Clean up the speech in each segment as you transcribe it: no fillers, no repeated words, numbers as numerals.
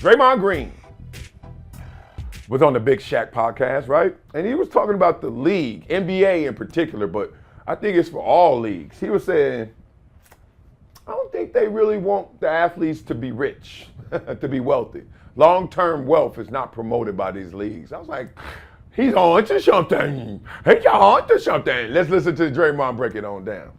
Draymond Green was on the Big Shaq podcast, right? And he was talking about the league, NBA in particular, but I think it's for all leagues. He was saying, I don't think they really want the athletes to be rich, to be wealthy. Long-term wealth is not promoted by these leagues. I was like, he's on to something. He's on to something. Let's listen to Draymond break it on down.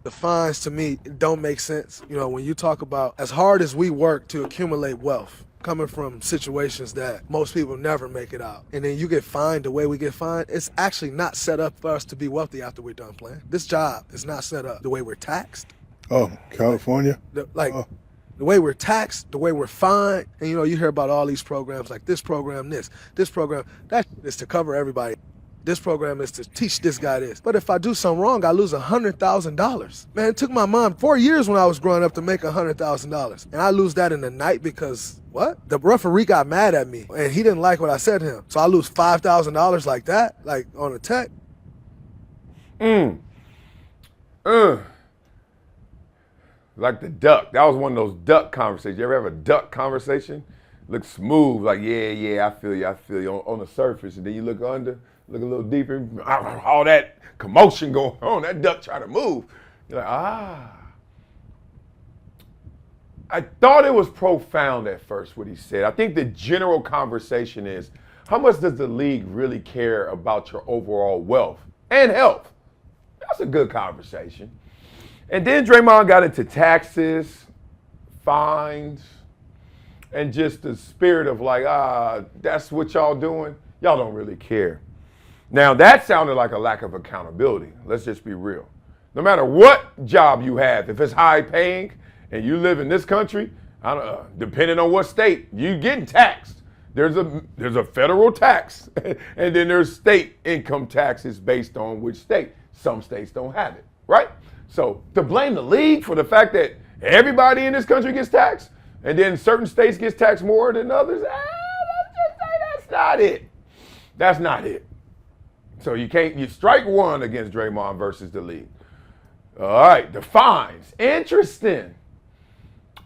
The fines, to me, don't make sense. You know, when you talk about as hard as we work to accumulate wealth, coming from situations that most people never make it out, and then you get fined the way we get fined, it's actually not set up for us to be wealthy after we're done playing. This job is not set up the way we're taxed. Oh, California? The way we're taxed, the way we're fined, and you know, you hear about all these programs like this program, this program, that is to cover everybody. This program is to teach this guy this. But if I do something wrong, I lose $100,000. Man, it took my mom 4 years when I was growing up to make $100,000. And I lose that in the night because, what? The referee got mad at me, and he didn't like what I said to him. So I lose $5,000 like that, like on a tech. Like the duck. That was one of those duck conversations. You ever have a duck conversation? Looks smooth, like, yeah, I feel you on the surface. And then you look under, look a little deeper, all that commotion going on, that duck trying to move. You're like, I thought it was profound at first what he said. I think the general conversation is, how much does the league really care about your overall wealth and health? That's a good conversation. And then Draymond got into taxes, fines, and just the spirit of like, that's what y'all doing? Y'all don't really care. Now, that sounded like a lack of accountability. Let's just be real. No matter what job you have, if it's high paying and you live in this country, depending on what state, you're getting taxed. There's a federal tax, and then there's state income taxes based on which state. Some states don't have it, right? So to blame the league for the fact that everybody in this country gets taxed, and then certain states gets taxed more than others, let's just say that's not it. That's not it. So you strike one against Draymond versus the league. All right, the fines. Interesting.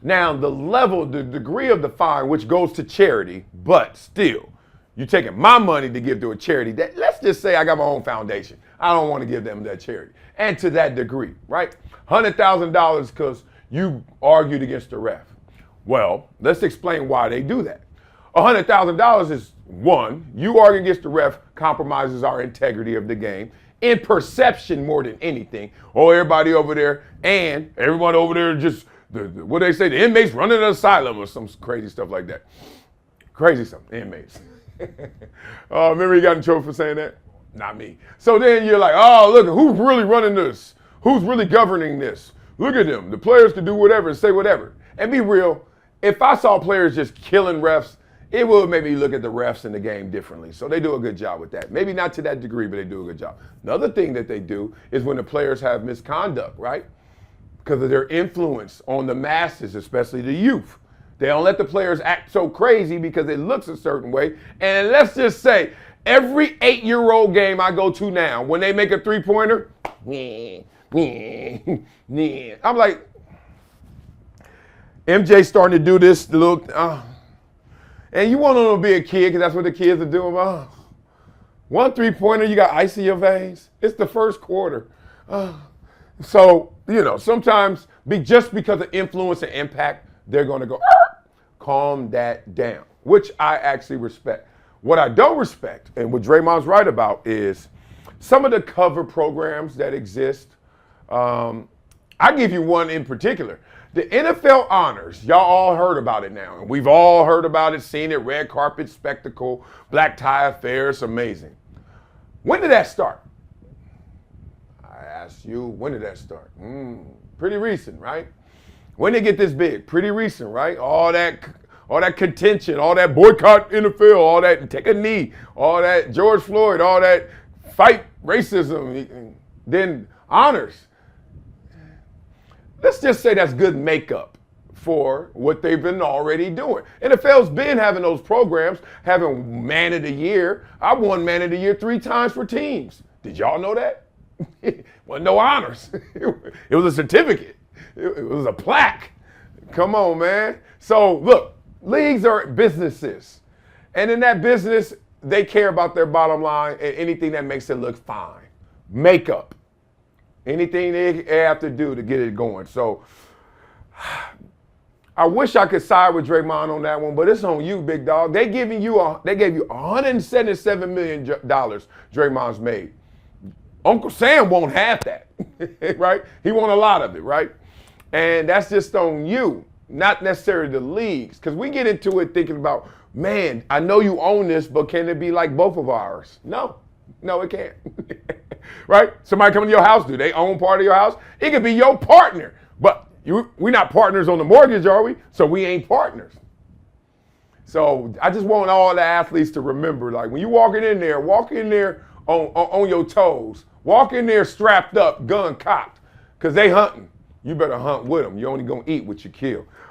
Now, the degree of the fine, which goes to charity, but still, you're taking my money to give to a charity that, let's just say I got my own foundation. I don't want to give them that charity. And to that degree, right? $100,000 because you argued against the ref. Well, let's explain why they do that. $100,000 is, one, you arguing against the ref compromises our integrity of the game in perception more than anything. Oh, everybody over there and everyone over there just, what they say, the inmates running an asylum or some crazy stuff like that. Crazy stuff, inmates. Remember he got in trouble for saying that? Not me. So then you're like, oh, look, who's really running this? Who's really governing this? Look at them. The players can do whatever and say whatever. And be real, if I saw players just killing refs, it would make me look at the refs in the game differently. So they do a good job with that. Maybe not to that degree, but they do a good job. Another thing that they do is when the players have misconduct, right? Because of their influence on the masses, especially the youth. They don't let the players act so crazy because it looks a certain way. And let's just say, every 8-year-old game I go to now, when they make a three-pointer, I'm like, MJ starting to do this, the little, and you want them to be a kid because that's what the kids are doing. One three-pointer, you got ice in your veins. It's the first quarter. So, sometimes just because of influence and impact, they're going to go, calm that down, which I actually respect. What I don't respect, and what Draymond's right about, is some of the cover programs that exist. I give you one in particular. The NFL honors, y'all all heard about it now. And we've all heard about it, seen it, red carpet spectacle, black tie affair, it's amazing. When did that start? I asked you, when did that start? Pretty recent, right? When did it get this big? Pretty recent, right? All that contention, all that boycott NFL, all that take a knee, all that George Floyd, all that fight racism, then honors. Let's just say that's good makeup for what they've been already doing. NFL's been having those programs, having man of the year. I won man of the year 3 times for teams. Did y'all know that? Wasn't no honors. It was a certificate. It was a plaque. Come on, man. So look, Leagues are businesses. And in that business, they care about their bottom line and anything that makes it look fine. Makeup. Anything they have to do to get it going. So I wish I could side with Draymond on that one, but it's on you, big dog. They gave you $177 million Draymond's made. Uncle Sam won't have that, right? He want a lot of it, right? And that's just on you, not necessarily the leagues. Because we get into it thinking about, man, I know you own this, but can it be like both of ours? No, it can't. Right? Somebody come to your house, do they own part of your house? It could be your partner, but we're not partners on the mortgage, are we? So we ain't partners. So I just want all the athletes to remember, like when you walk in there on your toes. Walk in there strapped up, gun cocked, because they hunting. You better hunt with them. You're only going to eat what you kill.